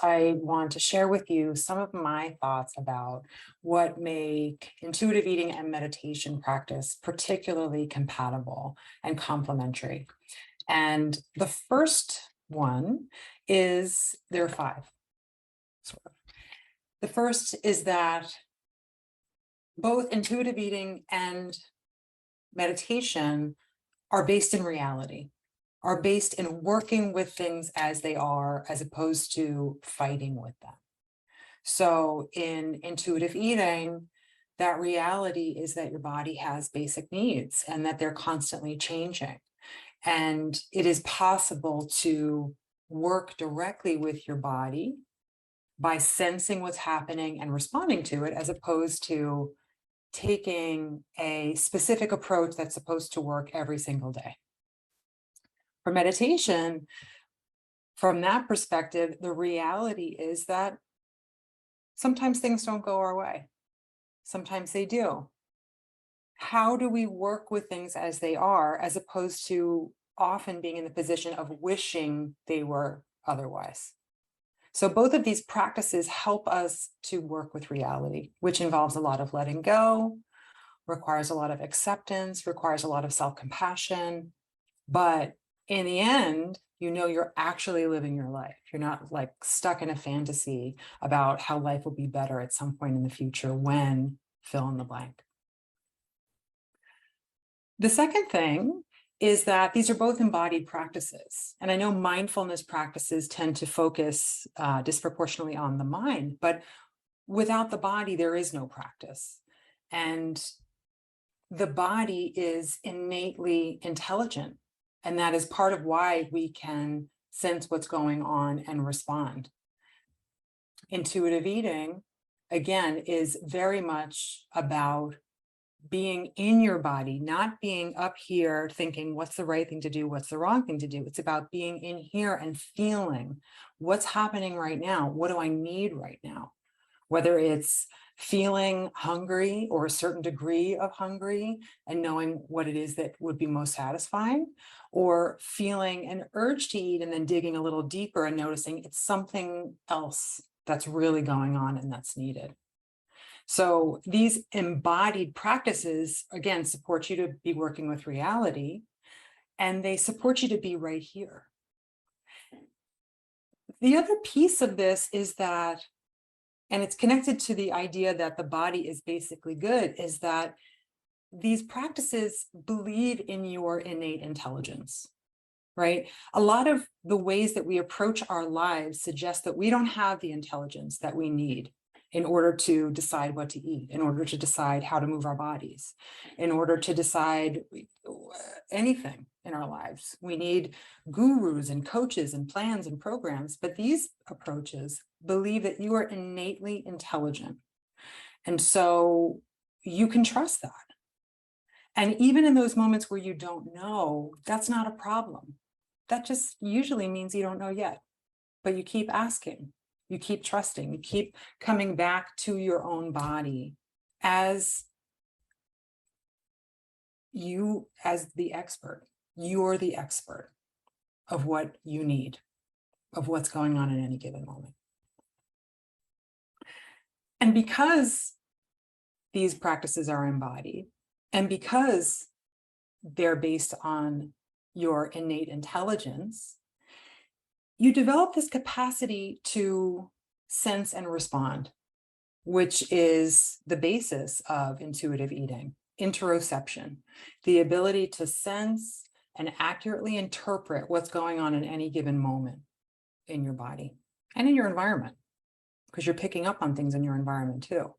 I want to share with you some of my thoughts about what make intuitive eating and meditation practice particularly compatible and complementary. And the first one is there are five. Sort of. The first is that both intuitive eating and meditation are based in reality, are based in working with things as they are, as opposed to fighting with them. So in intuitive eating, that reality is that your body has basic needs and that they're constantly changing. And it is possible to work directly with your body by sensing what's happening and responding to it, as opposed to taking a specific approach that's supposed to work every single day. For meditation, from that perspective, the reality is that sometimes things don't go our way. Sometimes they do. How do we work with things as they are, as opposed to often being in the position of wishing they were otherwise? So both of these practices help us to work with reality, which involves a lot of letting go, requires a lot of acceptance, requires a lot of self-compassion. But in the end, you know you're actually living your life. You're not like stuck in a fantasy about how life will be better at some point in the future when fill in the blank. The second thing is that these are both embodied practices. And I know mindfulness practices tend to focus disproportionately on the mind, but without the body, there is no practice. And the body is innately intelligent. And that is part of why we can sense what's going on and respond. Intuitive eating, again, is very much about being in your body, not being up here thinking what's the right thing to do, what's the wrong thing to do. It's about being in here and feeling what's happening right now. What do I need right now? Whether it's feeling hungry or a certain degree of hungry and knowing what it is that would be most satisfying, or feeling an urge to eat and then digging a little deeper and noticing it's something else that's really going on and that's needed. So these embodied practices, again, support you to be working with reality, and they support you to be right here. The other piece of this is that, and it's connected to the idea that the body is basically good, is that these practices believe in your innate intelligence, right? A lot of the ways that we approach our lives suggest that we don't have the intelligence that we need in order to decide what to eat, in order to decide how to move our bodies, in order to decide anything in our lives. We need gurus and coaches and plans and programs, but these approaches believe that you are innately intelligent. And so you can trust that. And even in those moments where you don't know, that's not a problem. That just usually means you don't know yet, but you keep asking. You keep trusting, you keep coming back to your own body as the expert. You're the expert of what you need, of what's going on in any given moment. And because these practices are embodied, and because they're based on your innate intelligence, you develop this capacity to sense and respond, which is the basis of intuitive eating, interoception, the ability to sense and accurately interpret what's going on in any given moment in your body and in your environment, because you're picking up on things in your environment too.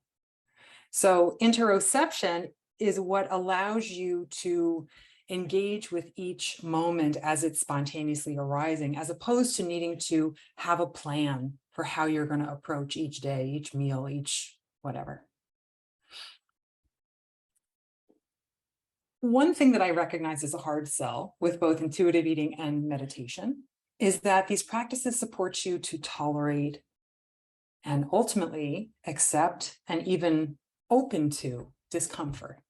So interoception is what allows you to engage with each moment as it's spontaneously arising, as opposed to needing to have a plan for how you're going to approach each day, each meal, each whatever. One thing that I recognize as a hard sell with both intuitive eating and meditation is that these practices support you to tolerate and ultimately accept and even open to discomfort.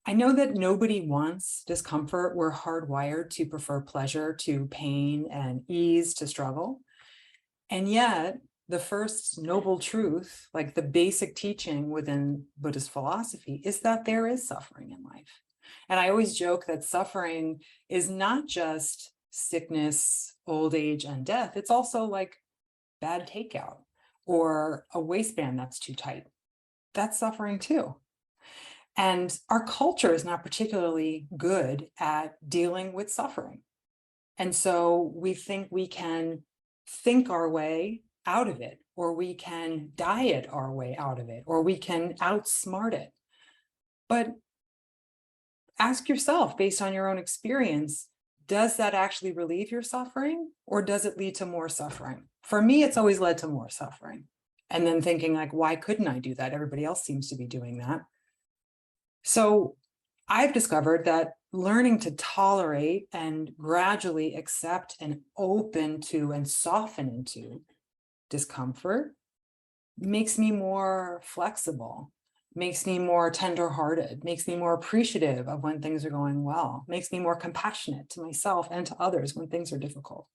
I know that nobody wants discomfort. We're hardwired to prefer pleasure to pain and ease to struggle. And yet, the first noble truth, like the basic teaching within Buddhist philosophy, is that there is suffering in life. And I always joke that suffering is not just sickness, old age, and death. It's also like bad takeout or a waistband that's too tight. That's suffering too. And our culture is not particularly good at dealing with suffering. And so we think we can think our way out of it, or we can diet our way out of it, or we can outsmart it. But ask yourself, based on your own experience, does that actually relieve your suffering, or does it lead to more suffering? For me, it's always led to more suffering. And then thinking like, why couldn't I do that? Everybody else seems to be doing that. So I've discovered that learning to tolerate and gradually accept and open to and soften into discomfort makes me more flexible, makes me more tenderhearted, makes me more appreciative of when things are going well, makes me more compassionate to myself and to others when things are difficult.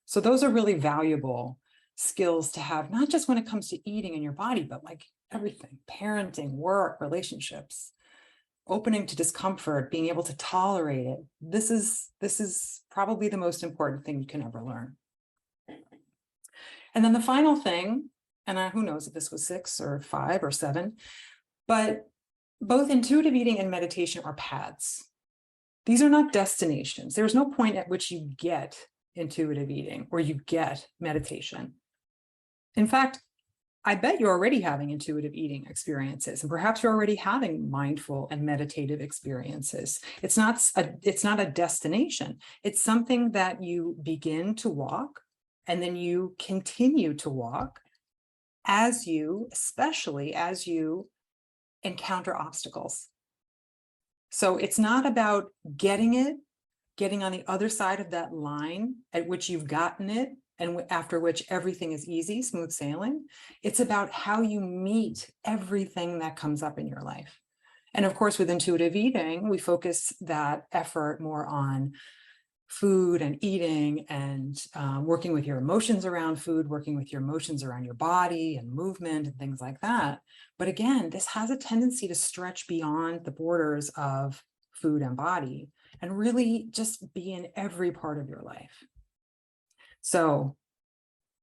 So those are really valuable skills to have, not just when it comes to eating in your body, but like everything, parenting, work, relationships, opening to discomfort, being able to tolerate it. This is probably the most important thing you can ever learn. And then the final thing, and who knows if this was 6 or 5 or 7, but both intuitive eating and meditation are paths. These are not destinations. There's no point at which you get intuitive eating or you get meditation. In fact, I bet you're already having intuitive eating experiences, and perhaps you're already having mindful and meditative experiences. It's not a destination. It's something that you begin to walk, and then you continue to walk especially as you encounter obstacles. So it's not about getting on the other side of that line at which you've gotten it, and after which everything is easy, smooth sailing. It's about how you meet everything that comes up in your life. And of course, with intuitive eating, we focus that effort more on food and eating and working with your emotions around food, working with your emotions around your body and movement and things like that. But again, this has a tendency to stretch beyond the borders of food and body and really just be in every part of your life. So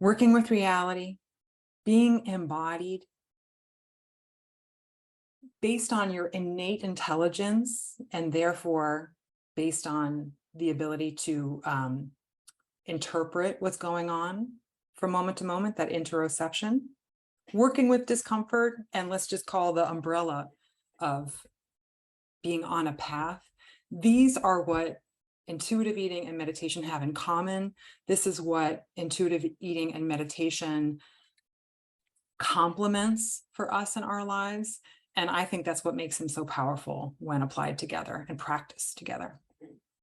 working with reality, being embodied based on your innate intelligence, and therefore based on the ability to interpret what's going on from moment to moment, that interoception, working with discomfort, and let's just call the umbrella of being on a path. These are what intuitive eating and meditation have in common. This is what intuitive eating and meditation complements for us in our lives. And I think that's what makes them so powerful when applied together and practiced together.